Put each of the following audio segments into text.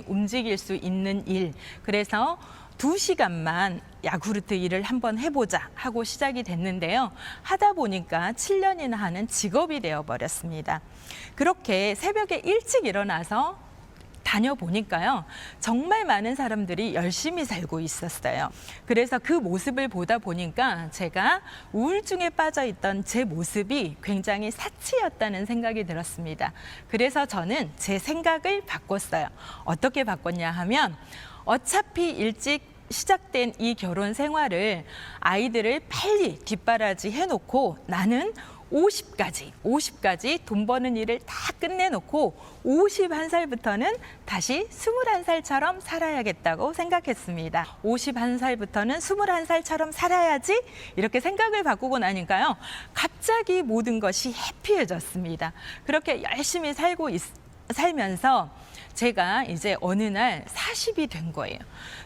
움직일 수 있는 일. 그래서 2시간만 야쿠르트 일을 한번 해보자 하고 시작이 됐는데요. 하다 보니까 7년이나 하는 직업이 되어버렸습니다. 그렇게 새벽에 일찍 일어나서 다녀보니까요. 정말 많은 사람들이 열심히 살고 있었어요. 그래서 그 모습을 보다 보니까 제가 우울증에 빠져 있던 제 모습이 굉장히 사치였다는 생각이 들었습니다. 그래서 저는 제 생각을 바꿨어요. 어떻게 바꿨냐 하면 어차피 일찍 시작된 이 결혼 생활을 아이들을 빨리 뒷바라지 해놓고 나는 50까지 돈 버는 일을 다 끝내놓고 51살부터는 다시 21살처럼 살아야겠다고 생각했습니다. 51살부터는 21살처럼 살아야지 이렇게 생각을 바꾸고 나니까요. 갑자기 모든 것이 해피해졌습니다. 그렇게 열심히 살면서 제가 이제 어느 날 40이 된 거예요.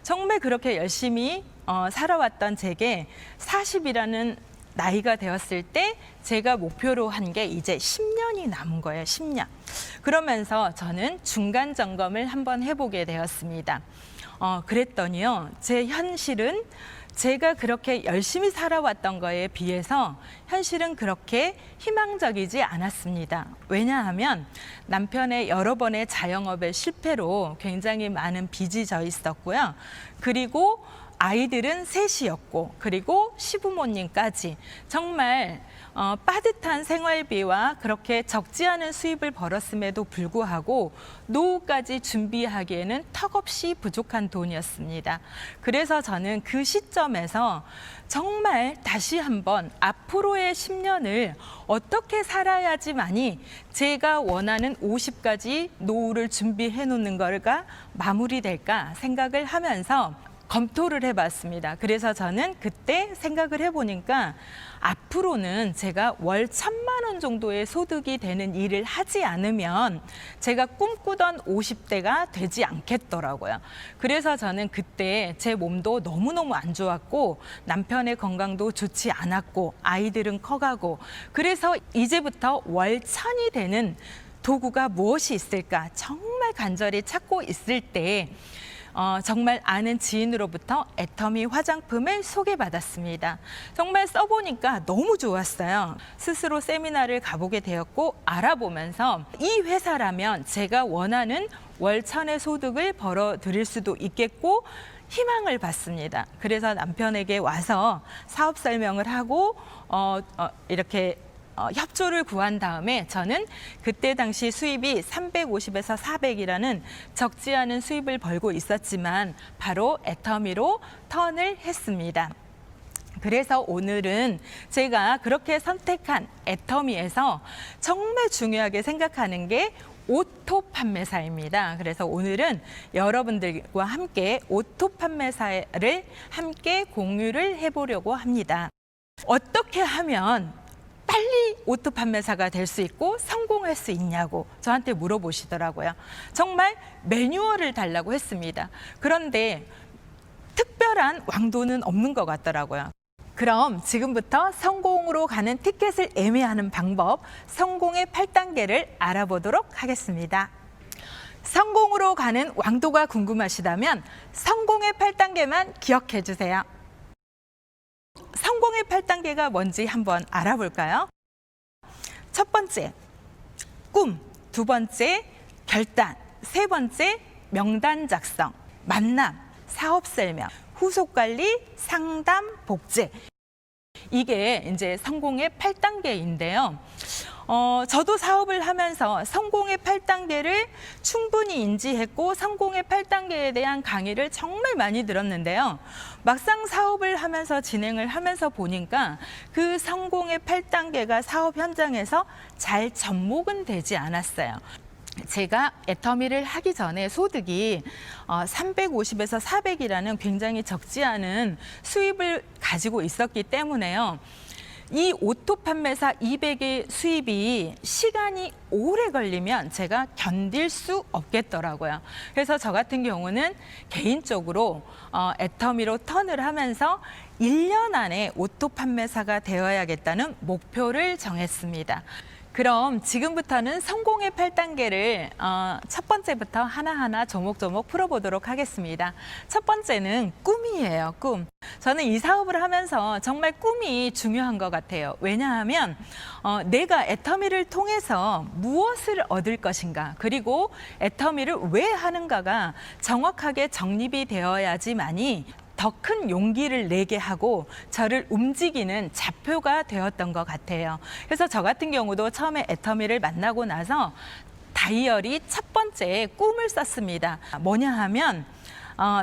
정말 그렇게 열심히 살아왔던 제게 40이라는 나이가 되었을 때 제가 목표로 한 게 이제 10년이 남은 거예요. 10년. 그러면서 저는 중간 점검을 한번 해보게 되었습니다. 그랬더니요. 제 현실은 제가 그렇게 열심히 살아왔던 거에 비해서 현실은 그렇게 희망적이지 않았습니다. 왜냐하면 남편의 여러 번의 자영업의 실패로 굉장히 많은 빚이 져 있었고요. 그리고 아이들은 셋이었고 그리고 시부모님까지 정말 빠듯한 생활비와 그렇게 적지 않은 수입을 벌었음에도 불구하고 노후까지 준비하기에는 턱없이 부족한 돈이었습니다. 그래서 저는 그 시점에서 정말 다시 한번 앞으로의 10년을 어떻게 살아야지만이 제가 원하는 50까지 노후를 준비해 놓는 거가 마무리될까 생각을 하면서 검토를 해봤습니다. 그래서 저는 그때 생각을 해보니까 앞으로는 제가 월 1,000만 원 정도의 소득이 되는 일을 하지 않으면 제가 꿈꾸던 50대가 되지 않겠더라고요. 그래서 저는 그때 제 몸도 너무너무 안 좋았고 남편의 건강도 좋지 않았고 아이들은 커가고 그래서 이제부터 월 1,000이 되는 도구가 무엇이 있을까 정말 간절히 찾고 있을 때 정말 아는 지인으로부터 애터미 화장품을 소개받았습니다. 정말 써보니까 너무 좋았어요. 스스로 세미나를 가보게 되었고 알아보면서 이 회사라면 제가 원하는 월 1,000의 소득을 벌어들일 수도 있겠고 희망을 받습니다. 그래서 남편에게 와서 사업 설명을 하고 이렇게 협조를 구한 다음에 저는 그때 당시 수입이 350에서 400이라는 적지 않은 수입을 벌고 있었지만 바로 애터미로 턴을 했습니다. 그래서 오늘은 제가 그렇게 선택한 애터미에서 정말 중요하게 생각하는 게 오토 판매사입니다. 그래서 오늘은 여러분들과 함께 오토 판매사를 함께 공유를 해보려고 합니다. 어떻게 하면 빨리 오토 판매사가 될 수 있고 성공할 수 있냐고 저한테 물어보시더라고요. 정말 매뉴얼을 달라고 했습니다. 그런데 특별한 왕도는 없는 것 같더라고요. 그럼 지금부터 성공으로 가는 티켓을 예매하는 방법, 성공의 8단계를 알아보도록 하겠습니다. 성공으로 가는 왕도가 궁금하시다면 성공의 8단계만 기억해 주세요. 성공의 8단계가 뭔지 한번 알아볼까요? 첫 번째, 꿈. 두 번째, 결단. 세 번째, 명단 작성. 만남, 사업 설명, 후속 관리, 상담, 복제. 이게 이제 성공의 8단계인데요. 저도 사업을 하면서 성공의 8단계를 충분히 인지했고 성공의 8단계에 대한 강의를 정말 많이 들었는데요. 막상 사업을 하면서 진행을 하면서 보니까 그 성공의 8단계가 사업 현장에서 잘 접목은 되지 않았어요. 제가 애터미를 하기 전에 소득이 350에서 400이라는 굉장히 적지 않은 수입을 가지고 있었기 때문에요. 이 오토 판매사 200의 수입이 시간이 오래 걸리면 제가 견딜 수 없겠더라고요. 그래서 저 같은 경우는 개인적으로 애터미로 턴을 하면서 1년 안에 오토 판매사가 되어야겠다는 목표를 정했습니다. 그럼 지금부터는 성공의 8단계를 첫 번째부터 하나하나 조목조목 풀어보도록 하겠습니다. 첫 번째는 꿈이에요, 꿈. 저는 이 사업을 하면서 정말 꿈이 중요한 것 같아요. 왜냐하면 내가 애터미를 통해서 무엇을 얻을 것인가, 그리고 애터미를 왜 하는가가 정확하게 정립이 되어야지만이 더 큰 용기를 내게 하고 저를 움직이는 좌표가 되었던 것 같아요. 그래서 저 같은 경우도 처음에 애터미를 만나고 나서 다이어리 첫 번째 꿈을 썼습니다. 뭐냐 하면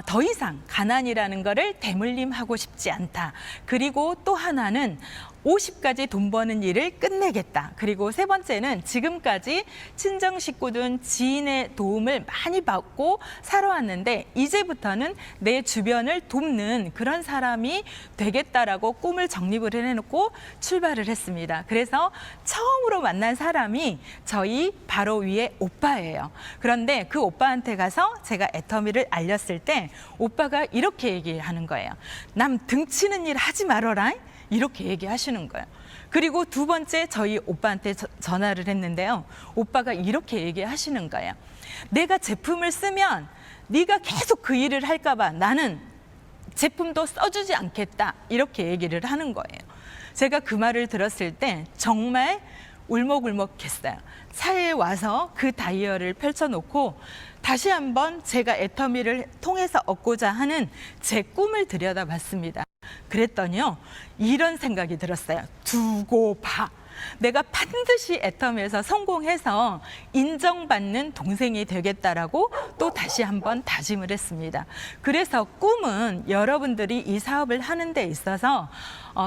더 이상 가난이라는 거를 대물림하고 싶지 않다. 그리고 또 하나는 50까지 돈 버는 일을 끝내겠다. 그리고 세 번째는 지금까지 친정 식구든 지인의 도움을 많이 받고 살아왔는데 이제부터는 내 주변을 돕는 그런 사람이 되겠다라고 꿈을 정립을 해놓고 출발을 했습니다. 그래서 처음으로 만난 사람이 저희 바로 위에 오빠예요. 그런데 그 오빠한테 가서 제가 애터미를 알렸을 때 오빠가 이렇게 얘기하는 거예요. 남 등치는 일 하지 말어라. 이렇게 얘기하시는 거예요. 그리고 두 번째 저희 오빠한테 전화를 했는데요. 오빠가 이렇게 얘기하시는 거예요. 내가 제품을 쓰면 네가 계속 그 일을 할까 봐 나는 제품도 써주지 않겠다. 이렇게 얘기를 하는 거예요. 제가 그 말을 들었을 때 정말 울먹울먹했어요. 차에 와서 그 다이어를 펼쳐놓고 다시 한번 제가 애터미를 통해서 얻고자 하는 제 꿈을 들여다봤습니다. 그랬더니요, 이런 생각이 들었어요. 두고 봐. 내가 반드시 애터미에서 성공해서 인정받는 동생이 되겠다라고 또 다시 한번 다짐을 했습니다. 그래서 꿈은 여러분들이 이 사업을 하는 데 있어서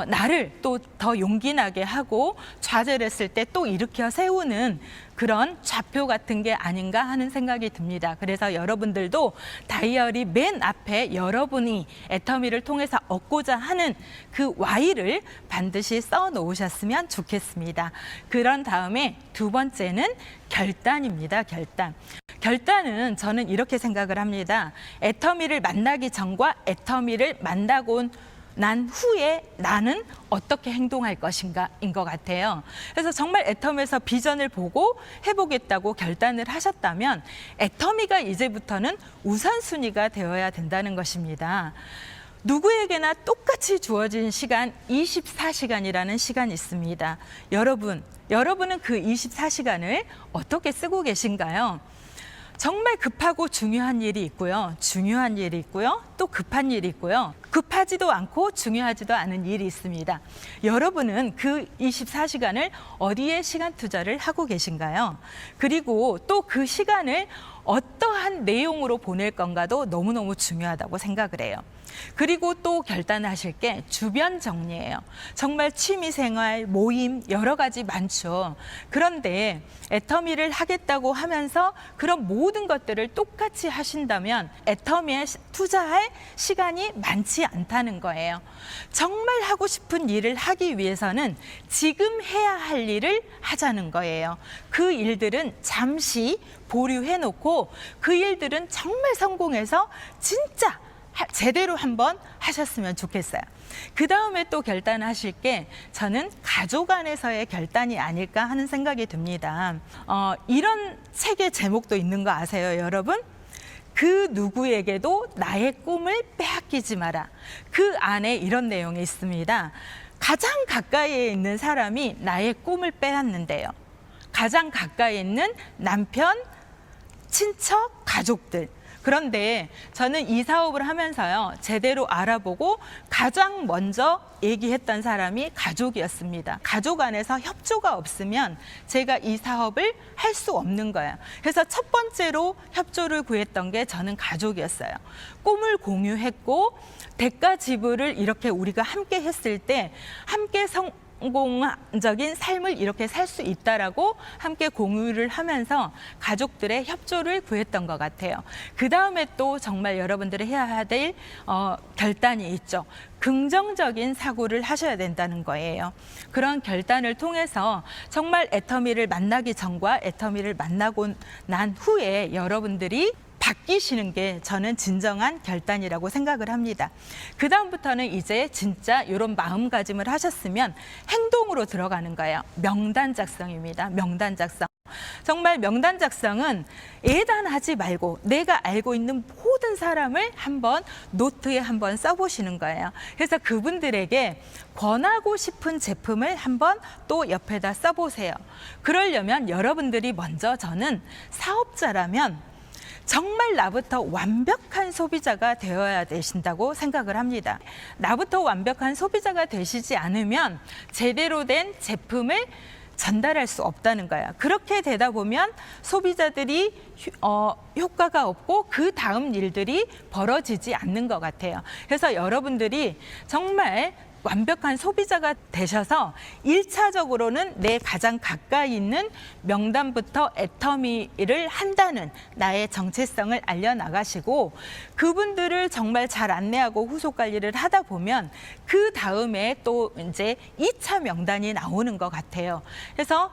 나를 또 더 용기 나게 하고 좌절을 했을 때 또 일으켜 세우는 그런 좌표 같은 게 아닌가 하는 생각이 듭니다. 그래서 여러분들도 다이어리 맨 앞에 여러분이 애터미를 통해서 얻고자 하는 그 Y를 반드시 써 놓으셨으면 좋겠습니다. 그런 다음에 두 번째는 결단입니다. 결단. 결단은 저는 이렇게 생각을 합니다. 애터미를 만나기 전과 애터미를 만나고 난 후에 나는 어떻게 행동할 것인가인 것 같아요. 그래서 정말 애터미에서 비전을 보고 해보겠다고 결단을 하셨다면 애터미가 이제부터는 우선순위가 되어야 된다는 것입니다. 누구에게나 똑같이 주어진 시간 24시간이라는 시간이 있습니다. 여러분은 그 24시간을 어떻게 쓰고 계신가요? 정말 급하고 중요한 일이 있고요. 중요한 일이 있고요. 또 급한 일이 있고요. 급하지도 않고 중요하지도 않은 일이 있습니다. 여러분은 그 24시간을 어디에 시간 투자를 하고 계신가요? 그리고 또 그 시간을 어떠한 내용으로 보낼 건가도 너무너무 중요하다고 생각을 해요. 그리고 또 결단하실 게 주변 정리예요. 정말 취미생활, 모임 여러 가지 많죠. 그런데 애터미를 하겠다고 하면서 그런 모든 것들을 똑같이 하신다면 애터미에 투자할 시간이 많지 않다는 거예요. 정말 하고 싶은 일을 하기 위해서는 지금 해야 할 일을 하자는 거예요. 그 일들은 잠시 보류해놓고 그 일들은 정말 성공해서 진짜 제대로 한번 하셨으면 좋겠어요. 그 다음에 또 결단하실 게 저는 가족 안에서의 결단이 아닐까 하는 생각이 듭니다. 이런 책의 제목도 있는 거 아세요, 여러분? 그 누구에게도 나의 꿈을 빼앗기지 마라. 그 안에 이런 내용이 있습니다. 가장 가까이에 있는 사람이 나의 꿈을 빼앗는데요. 가장 가까이 있는 남편, 친척, 가족들. 그런데 저는 이 사업을 하면서요, 제대로 알아보고 가장 먼저 얘기했던 사람이 가족이었습니다. 가족 안에서 협조가 없으면 제가 이 사업을 할 수 없는 거예요. 그래서 첫 번째로 협조를 구했던 게 저는 가족이었어요. 꿈을 공유했고 대가 지불을 이렇게 우리가 함께 했을 때 함께 성공적인 삶을 이렇게 살 수 있다라고 함께 공유를 하면서 가족들의 협조를 구했던 것 같아요. 그 다음에 또 정말 여러분들이 해야 될 결단이 있죠. 긍정적인 사고를 하셔야 된다는 거예요. 그런 결단을 통해서 정말 애터미를 만나기 전과 애터미를 만나고 난 후에 여러분들이 바뀌시는 게 저는 진정한 결단이라고 생각을 합니다. 그 다음부터는 이제 진짜 이런 마음가짐을 하셨으면 행동으로 들어가는 거예요. 명단 작성입니다. 명단 작성. 정말 명단 작성은 예단하지 말고 내가 알고 있는 모든 사람을 한번 노트에 한번 써보시는 거예요. 그래서 그분들에게 권하고 싶은 제품을 한번 또 옆에다 써보세요. 그러려면 여러분들이 먼저 저는 사업자라면 정말 나부터 완벽한 소비자가 되어야 되신다고 생각을 합니다. 나부터 완벽한 소비자가 되시지 않으면 제대로 된 제품을 전달할 수 없다는 거예요. 그렇게 되다 보면 소비자들이 효과가 없고 그 다음 일들이 벌어지지 않는 것 같아요. 그래서 여러분들이 정말 완벽한 소비자가 되셔서 1차적으로는 내 가장 가까이 있는 명단부터 애터미를 한다는 나의 정체성을 알려나가시고 그분들을 정말 잘 안내하고 후속 관리를 하다 보면 그 다음에 또 이제 2차 명단이 나오는 것 같아요. 그래서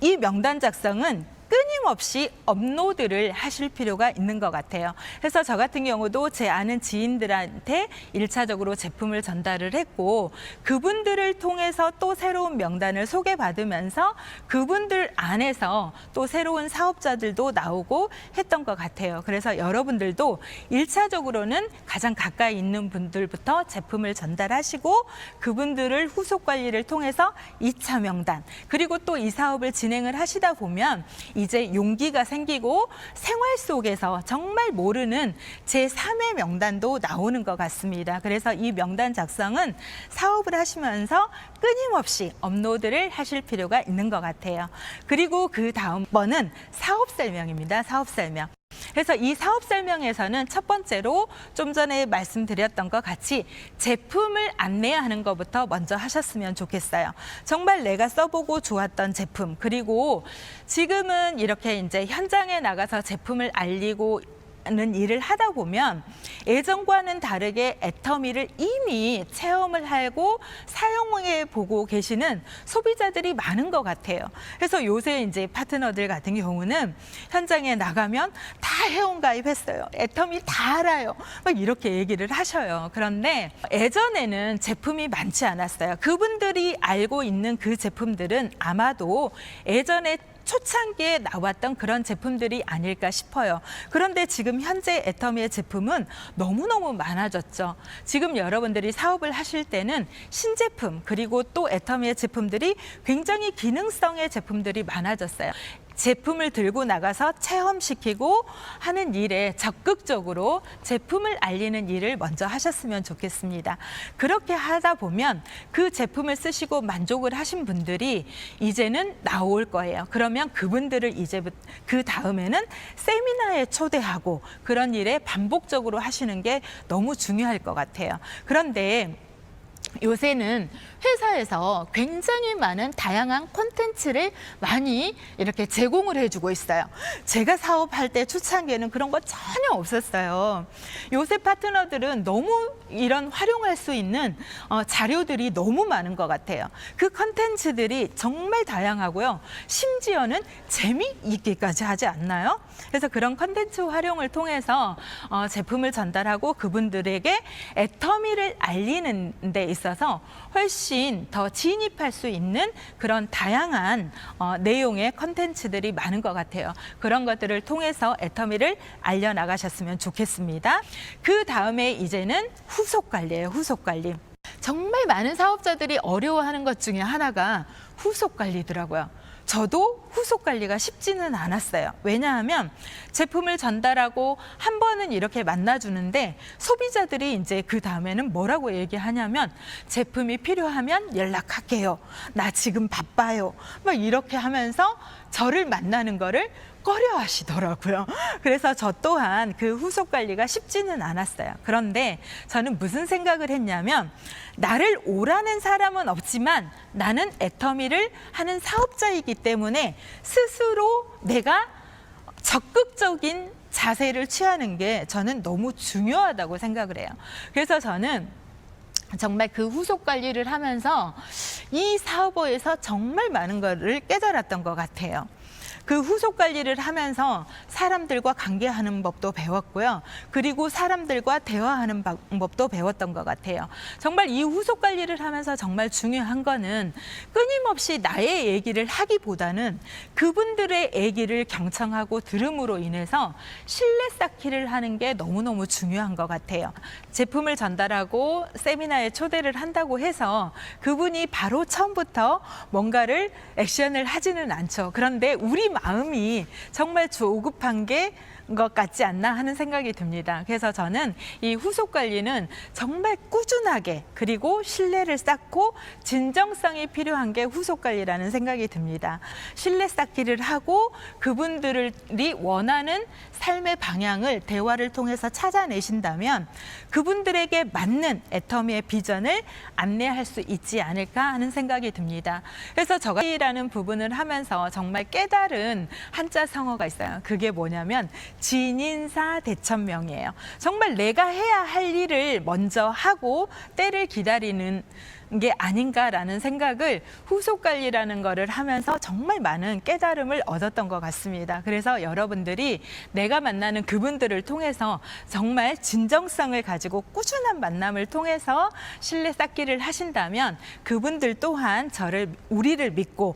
이 명단 작성은 끊임없이 업로드를 하실 필요가 있는 것 같아요. 그래서 저 같은 경우도 제 아는 지인들한테 1차적으로 제품을 전달을 했고 그분들을 통해서 또 새로운 명단을 소개받으면서 그분들 안에서 또 새로운 사업자들도 나오고 했던 것 같아요. 그래서 여러분들도 1차적으로는 가장 가까이 있는 분들부터 제품을 전달하시고 그분들을 후속 관리를 통해서 2차 명단 그리고 또 이 사업을 진행을 하시다 보면 이제 용기가 생기고 생활 속에서 정말 모르는 제3의 명단도 나오는 것 같습니다. 그래서 이 명단 작성은 사업을 하시면서 끊임없이 업로드를 하실 필요가 있는 것 같아요. 그리고 그 다음 번은 사업 설명입니다. 사업 설명. 그래서 이 사업 설명에서는 첫 번째로 좀 전에 말씀드렸던 것 같이 제품을 안내하는 것부터 먼저 하셨으면 좋겠어요. 정말 내가 써보고 좋았던 제품, 그리고 지금은 이렇게 이제 현장에 나가서 제품을 알리고 는 일을 하다 보면 예전과는 다르게 애터미를 이미 체험을 하고 사용해 보고 계시는 소비자들이 많은 것 같아요. 그래서 요새 이제 파트너들 같은 경우는 현장에 나가면 다 회원 가입했어요. 애터미 다 알아요. 막 이렇게 얘기를 하셔요. 그런데 예전에는 제품이 많지 않았어요. 그분들이 알고 있는 그 제품들은 아마도 예전에 초창기에 나왔던 그런 제품들이 아닐까 싶어요. 그런데 지금 현재 애터미의 제품은 너무너무 많아졌죠. 지금 여러분들이 사업을 하실 때는 신제품 그리고 또 애터미의 제품들이 굉장히 기능성의 제품들이 많아졌어요. 제품을 들고 나가서 체험시키고 하는 일에 적극적으로 제품을 알리는 일을 먼저 하셨으면 좋겠습니다. 그렇게 하다 보면 그 제품을 쓰시고 만족을 하신 분들이 이제는 나올 거예요. 그러면 그분들을 이제부터 그 다음에는 세미나에 초대하고 그런 일에 반복적으로 하시는 게 너무 중요할 것 같아요. 그런데 요새는 회사에서 굉장히 많은 다양한 콘텐츠를 많이 이렇게 제공을 해주고 있어요. 제가 사업할 때 초창기에는 그런 거 전혀 없었어요. 요새 파트너들은 너무 이런 활용할 수 있는 자료들이 너무 많은 것 같아요. 그 콘텐츠들이 정말 다양하고요. 심지어는 재미있기까지 하지 않나요? 그래서 그런 콘텐츠 활용을 통해서 제품을 전달하고 그분들에게 애터미를 알리는 데 있어서 훨씬 더 진입할 수 있는 그런 다양한 내용의 콘텐츠들이 많은 것 같아요. 그런 것들을 통해서 애터미를 알려나가셨으면 좋겠습니다. 그 다음에 이제는 후속 관리예요. 후속 관리. 정말 많은 사업자들이 어려워하는 것 중에 하나가 후속 관리더라고요. 저도 후속 관리가 쉽지는 않았어요. 왜냐하면 제품을 전달하고 한 번은 이렇게 만나주는데 소비자들이 이제 그 다음에는 뭐라고 얘기하냐면 제품이 필요하면 연락할게요. 나 지금 바빠요. 막 이렇게 하면서 저를 만나는 거를 꺼려 하시더라고요. 그래서 저 또한 그 후속 관리가 쉽지는 않았어요. 그런데 저는 무슨 생각을 했냐면 나를 오라는 사람은 없지만 나는 애터미를 하는 사업자이기 때문에 스스로 내가 적극적인 자세를 취하는 게 저는 너무 중요하다고 생각을 해요. 그래서 저는 정말 그 후속 관리를 하면서 이 사업에서 정말 많은 거를 깨달았던 것 같아요. 그 후속 관리를 하면서 사람들과 관계하는 법도 배웠고요. 그리고 사람들과 대화하는 방법도 배웠던 것 같아요. 정말 이 후속 관리를 하면서 정말 중요한 거는 끊임없이 나의 얘기를 하기보다는 그분들의 얘기를 경청하고 들음으로 인해서 신뢰 쌓기를 하는 게 너무너무 중요한 것 같아요. 제품을 전달하고 세미나에 초대를 한다고 해서 그분이 바로 처음부터 뭔가를 액션을 하지는 않죠. 그런데 우리 마음이 정말 조급한 것 같지 않나 하는 생각이 듭니다. 그래서 저는 이 후속 관리는 정말 꾸준하게 그리고 신뢰를 쌓고 진정성이 필요한 게 후속 관리라는 생각이 듭니다. 신뢰 쌓기를 하고 그분들이 원하는 삶의 방향을 대화를 통해서 찾아내신다면 그분들에게 맞는 애터미의 비전을 안내할 수 있지 않을까 하는 생각이 듭니다. 그래서 저가라는 부분을 하면서 정말 깨달은 한자 성어가 있어요. 그게 뭐냐면 진인사 대천명이에요. 정말 내가 해야 할 일을 먼저 하고 때를 기다리는 게 아닌가라는 생각을 후속 관리라는 거를 하면서 정말 많은 깨달음을 얻었던 것 같습니다. 그래서 여러분들이 내가 만나는 그분들을 통해서 정말 진정성을 가지고 꾸준한 만남을 통해서 신뢰 쌓기를 하신다면 그분들 또한 우리를 믿고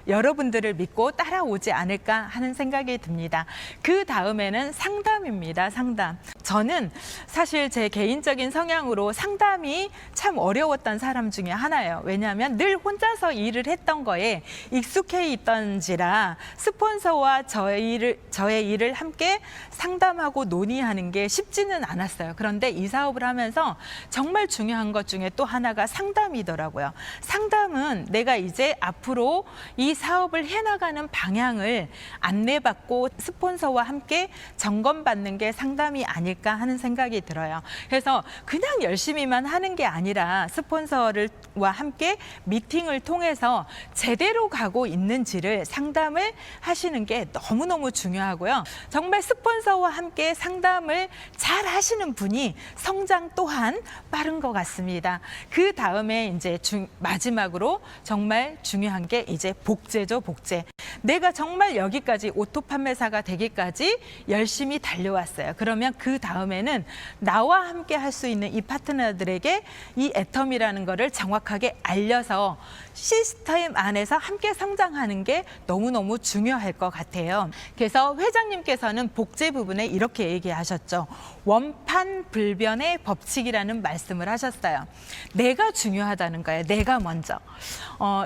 여러분들을 믿고 따라오지 않을까 하는 생각이 듭니다. 그 다음에는 상담입니다. 상담. 저는 사실 제 개인적인 성향으로 상담이 참 어려웠던 사람 중에 하나예요. 왜냐하면 늘 혼자서 일을 했던 거에 익숙해 있던지라 스폰서와 저의 일을 함께 상담하고 논의하는 게 쉽지는 않았어요. 그런데 이 사업을 하면서 정말 중요한 것 중에 또 하나가 상담이더라고요. 상담은 내가 이제 앞으로 이 사업을 해나가는 방향을 안내받고 스폰서와 함께 점검받는 게 상담이 아닐까 하는 생각이 들어요. 그래서 그냥 열심히만 하는 게 아니라 스폰서와 함께 미팅을 통해서 제대로 가고 있는지를 상담을 하시는 게 너무너무 중요하고요. 정말 스폰서와 함께 상담을 잘 하시는 분이 성장 또한 빠른 것 같습니다. 그 다음에 이제 마지막으로 정말 중요한 게 이제 복제죠, 복제. 내가 정말 여기까지 오토 판매사가 되기까지 열심히 달려왔어요. 그러면 그 다음에는 나와 함께 할 수 있는 이 파트너들에게 이 애텀이라는 거를 정확하게 알려서 시스템 안에서 함께 성장하는 게 너무너무 중요할 것 같아요. 그래서 회장님께서는 복제 부분에 이렇게 얘기하셨죠. 원판불변의 법칙이라는 말씀을 하셨어요. 내가 중요하다는 거예요. 내가 먼저.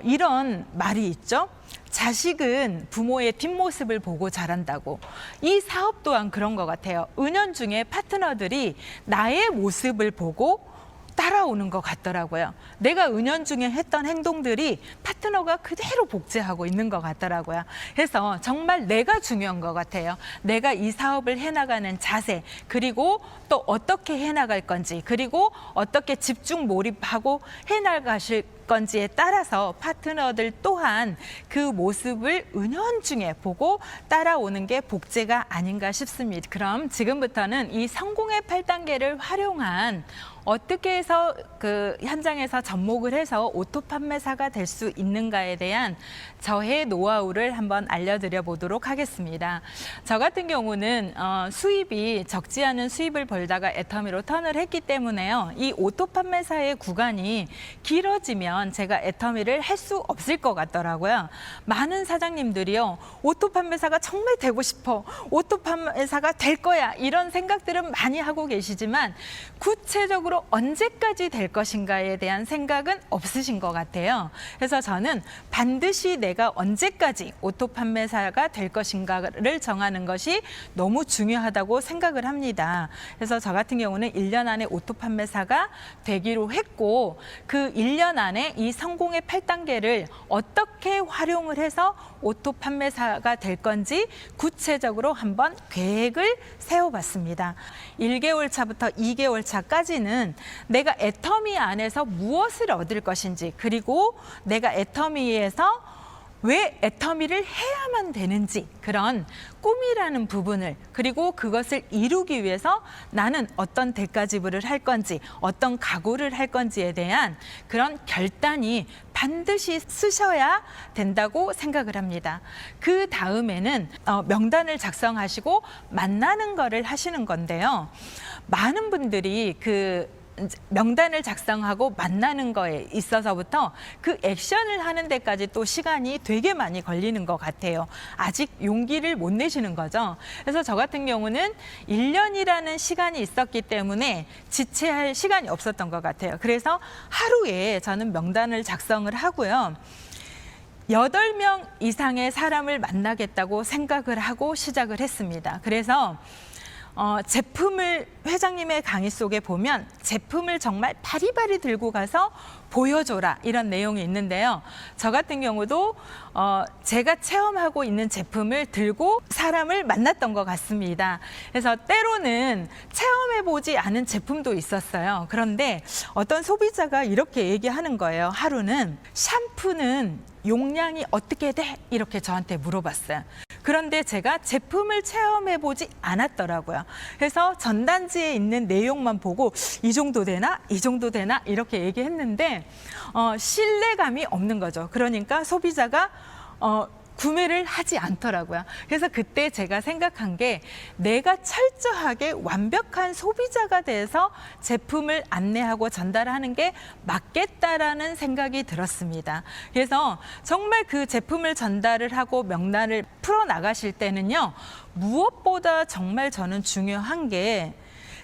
이런 말이 있죠. 자식은 부모의 뒷모습을 보고 자란다고. 이 사업 또한 그런 것 같아요. 은연중에 파트너들이 나의 모습을 보고 따라오는 것 같더라고요. 내가 은연중에 했던 행동들이 파트너가 그대로 복제하고 있는 것 같더라고요. 그래서 정말 내가 중요한 것 같아요. 내가 이 사업을 해나가는 자세, 그리고 또 어떻게 해나갈 건지, 그리고 어떻게 집중 몰입하고 해나가실 건지에 따라서 파트너들 또한 그 모습을 은연중에 보고 따라오는 게 복제가 아닌가 싶습니다. 그럼 지금부터는 이 성공의 8단계를 활용한 어떻게 해서 그 현장에서 접목을 해서 오토 판매사가 될 수 있는가에 대한 저의 노하우를 한번 알려드려 보도록 하겠습니다. 저 같은 경우는 수입이 적지 않은 수입을 벌다가 애터미로 턴을 했기 때문에요. 이 오토 판매사의 구간이 길어지면 제가 애터미를 할 수 없을 것 같더라고요. 많은 사장님들이요. 오토 판매사가 정말 되고 싶어. 오토 판매사가 될 거야. 이런 생각들은 많이 하고 계시지만 구체적으로 언제까지 될 것인가에 대한 생각은 없으신 것 같아요. 그래서 저는 반드시 내가 언제까지 오토 판매사가 될 것인가를 정하는 것이 너무 중요하다고 생각을 합니다. 그래서 저 같은 경우는 1년 안에 오토 판매사가 되기로 했고 그 1년 안에 이 성공의 8단계를 어떻게 활용을 해서 오토 판매사가 될 건지 구체적으로 한번 계획을 세워봤습니다. 1개월 차부터 2개월 차까지는 내가 애터미 안에서 무엇을 얻을 것인지, 그리고 내가 애터미에서 왜 애터미를 해야만 되는지, 그런 꿈이라는 부분을, 그리고 그것을 이루기 위해서 나는 어떤 대가 지불을 할 건지, 어떤 각오를 할 건지에 대한 그런 결단이 반드시 쓰셔야 된다고 생각을 합니다. 그 다음에는 명단을 작성하시고 만나는 거를 하시는 건데요. 많은 분들이 명단을 작성하고 만나는 거에 있어서부터 그 액션을 하는 데까지 또 시간이 되게 많이 걸리는 것 같아요. 아직 용기를 못 내시는 거죠. 그래서 저 같은 경우는 1년이라는 시간이 있었기 때문에 지체할 시간이 없었던 것 같아요. 그래서 하루에 저는 명단을 작성을 하고요. 8명 이상의 사람을 만나겠다고 생각을 하고 시작을 했습니다. 그래서 제품을 회장님의 강의 속에 보면 제품을 정말 바리바리 들고 가서 보여줘라 이런 내용이 있는데요. 저 같은 경우도 제가 체험하고 있는 제품을 들고 사람을 만났던 것 같습니다. 그래서 때로는 체험해보지 않은 제품도 있었어요. 그런데 어떤 소비자가 이렇게 얘기하는 거예요. 하루는 샴푸는 용량이 어떻게 돼? 이렇게 저한테 물어봤어요. 그런데 제가 제품을 체험해보지 않았더라고요. 그래서 전단지에 있는 내용만 보고 이 정도 되나? 이 정도 되나? 이렇게 얘기했는데 신뢰감이 없는 거죠. 그러니까 소비자가 구매를 하지 않더라고요. 그래서 그때 제가 생각한 게 내가 철저하게 완벽한 소비자가 돼서 제품을 안내하고 전달하는 게 맞겠다라는 생각이 들었습니다. 그래서 정말 그 제품을 전달을 하고 명단을 풀어나가실 때는요. 무엇보다 정말 저는 중요한 게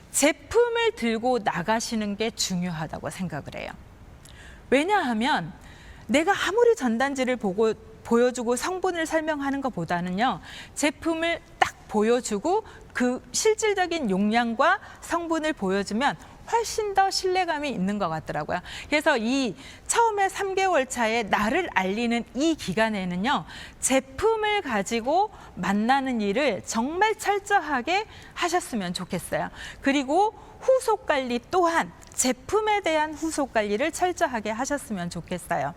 제품을 들고 나가시는 게 중요하다고 생각을 해요. 왜냐하면 내가 아무리 전단지를 보여주고 성분을 설명하는 것보다는요. 제품을 딱 보여주고 그 실질적인 용량과 성분을 보여주면 훨씬 더 신뢰감이 있는 것 같더라고요. 그래서 이 처음에 3개월 차에 나를 알리는 이 기간에는요. 제품을 가지고 만나는 일을 정말 철저하게 하셨으면 좋겠어요. 그리고 후속 관리 또한 제품에 대한 후속 관리를 철저하게 하셨으면 좋겠어요.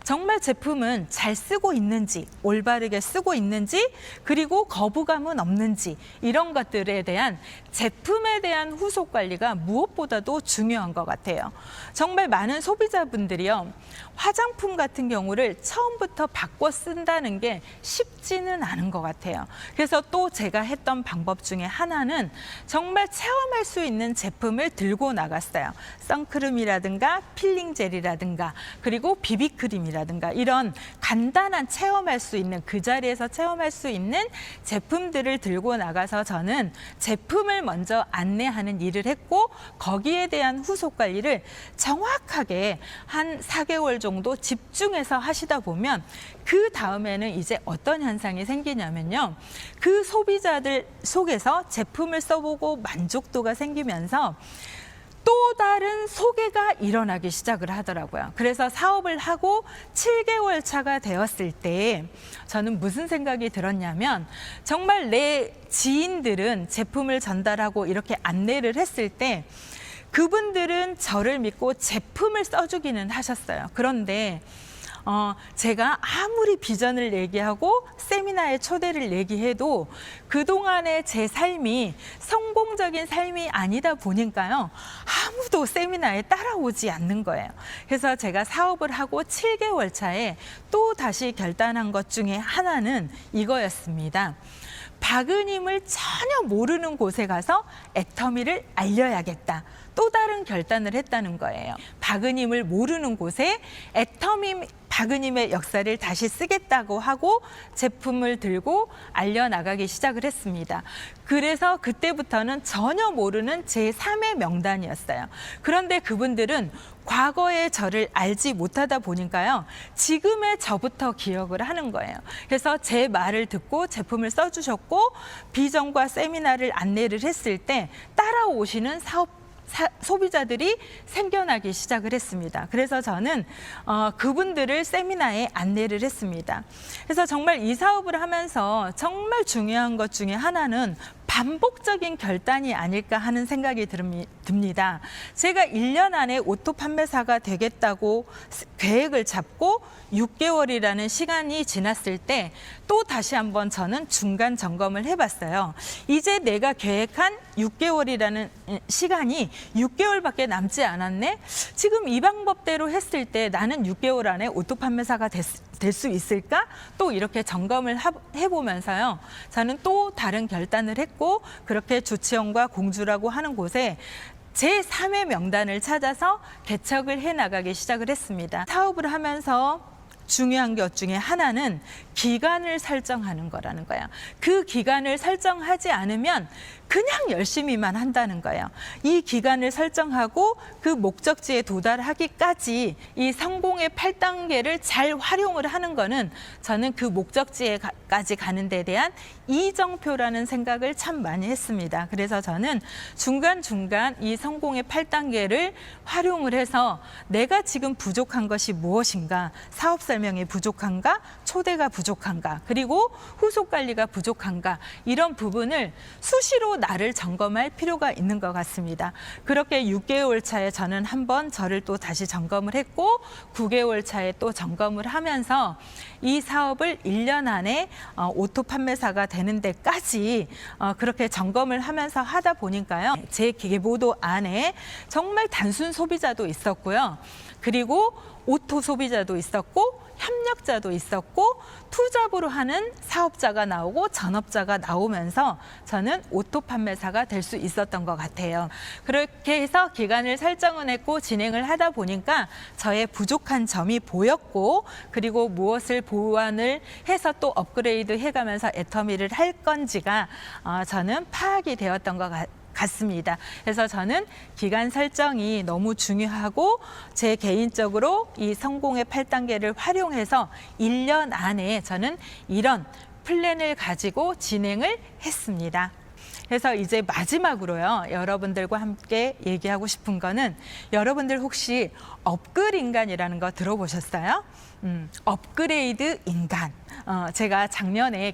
정말 제품은 잘 쓰고 있는지, 올바르게 쓰고 있는지, 그리고 거부감은 없는지 이런 것들에 대한 제품에 대한 후속 관리가 무엇보다도 중요한 것 같아요. 정말 많은 소비자분들이요. 화장품 같은 경우를 처음부터 바꿔 쓴다는 게 쉽지는 않은 것 같아요. 그래서 또 제가 했던 방법 중에 하나는 정말 체험할 수 있는 제품을 들고 나갔어요. 선크림이라든가 필링 젤이라든가 그리고 비비크림이라든가 이런 간단한 체험할 수 있는 그 자리에서 체험할 수 있는 제품들을 들고 나가서 저는 제품을 먼저 안내하는 일을 했고 거기에 대한 후속 관리를 정확하게 한 4개월 정도 집중해서 하시다 보면 그 다음에는 이제 어떤 현상이 생기냐면요. 그 소비자들 속에서 제품을 써보고 만족도가 생기면서 또 다른 소개가 일어나기 시작을 하더라고요. 그래서 사업을 하고 7개월 차가 되었을 때 저는 무슨 생각이 들었냐면 정말 내 지인들은 제품을 전달하고 이렇게 안내를 했을 때 그분들은 저를 믿고 제품을 써주기는 하셨어요. 그런데 제가 아무리 비전을 얘기하고 세미나에 초대를 얘기해도 그동안의 제 삶이 성공적인 삶이 아니다 보니까요. 아무도 세미나에 따라오지 않는 거예요. 그래서 제가 사업을 하고 7개월 차에 또 다시 결단한 것 중에 하나는 이거였습니다. 박은임을 전혀 모르는 곳에 가서 애터미를 알려야겠다. 또 다른 결단을 했다는 거예요. 박은임을 모르는 곳에 박은임의 역사를 다시 쓰겠다고 하고 제품을 들고 알려나가기 시작을 했습니다. 그래서 그때부터는 전혀 모르는 제3의 명단이었어요. 그런데 그분들은 과거의 저를 알지 못하다 보니까요. 지금의 저부터 기억을 하는 거예요. 그래서 제 말을 듣고 제품을 써주셨고 비전과 세미나를 안내를 했을 때 따라오시는 소비자들이 생겨나기 시작을 했습니다. 그래서 저는 그분들을 세미나에 안내를 했습니다. 그래서 정말 이 사업을 하면서 정말 중요한 것 중에 하나는 반복적인 결단이 아닐까 하는 생각이 듭니다. 제가 1년 안에 오토 판매사가 되겠다고 계획을 잡고 6개월이라는 시간이 지났을 때 또 다시 한번 저는 중간 점검을 해봤어요. 이제 내가 계획한 6개월이라는 시간이 6개월밖에 남지 않았네? 지금 이 방법대로 했을 때 나는 6개월 안에 오토 판매사가 될 수 있을까? 또 이렇게 점검을 해보면서요. 저는 또 다른 결단을 했고 그렇게 조치원과 공주라고 하는 곳에 제3의 명단을 찾아서 개척을 해나가기 시작을 했습니다. 사업을 하면서 중요한 것 중에 하나는 기간을 설정하는 거라는 거예요. 그 기간을 설정하지 않으면 그냥 열심히만 한다는 거예요. 이 기간을 설정하고 그 목적지에 도달하기까지 이 성공의 8단계를 잘 활용을 하는 거는 저는 그 목적지에까지 가는 데 대한 이정표라는 생각을 참 많이 했습니다. 그래서 저는 중간중간 이 성공의 8단계를 활용을 해서 내가 지금 부족한 것이 무엇인가, 사업 설명이 부족한가, 초대가 부족한가, 그리고 후속 관리가 부족한가, 이런 부분을 수시로 나를 점검할 필요가 있는 것 같습니다. 그렇게 6개월 차에 저는 한번 저를 또 다시 점검을 했고 9개월 차에 또 점검을 하면서 이 사업을 1년 안에 오토 판매사가 되는 데까지 그렇게 점검을 하면서 하다 보니까요. 제 계보도 안에 정말 단순 소비자도 있었고요. 그리고 오토 소비자도 있었고 협력자도 있었고 투잡으로 하는 사업자가 나오고 전업자가 나오면서 저는 오토 판매사가 될 수 있었던 것 같아요. 그렇게 해서 기간을 설정을 했고 진행을 하다 보니까 저의 부족한 점이 보였고 그리고 무엇을 보완을 해서 또 업그레이드 해가면서 애터미를 할 건지가 저는 파악이 되었던 것 같습니다. 그래서 저는 기간 설정이 너무 중요하고 제 개인적으로 이 성공의 8단계를 활용해서 1년 안에 저는 이런 플랜을 가지고 진행을 했습니다. 그래서 이제 마지막으로요. 여러분들과 함께 얘기하고 싶은 거는 여러분들 혹시 업글 인간이라는 거 들어보셨어요? 업그레이드 인간. 제가 작년에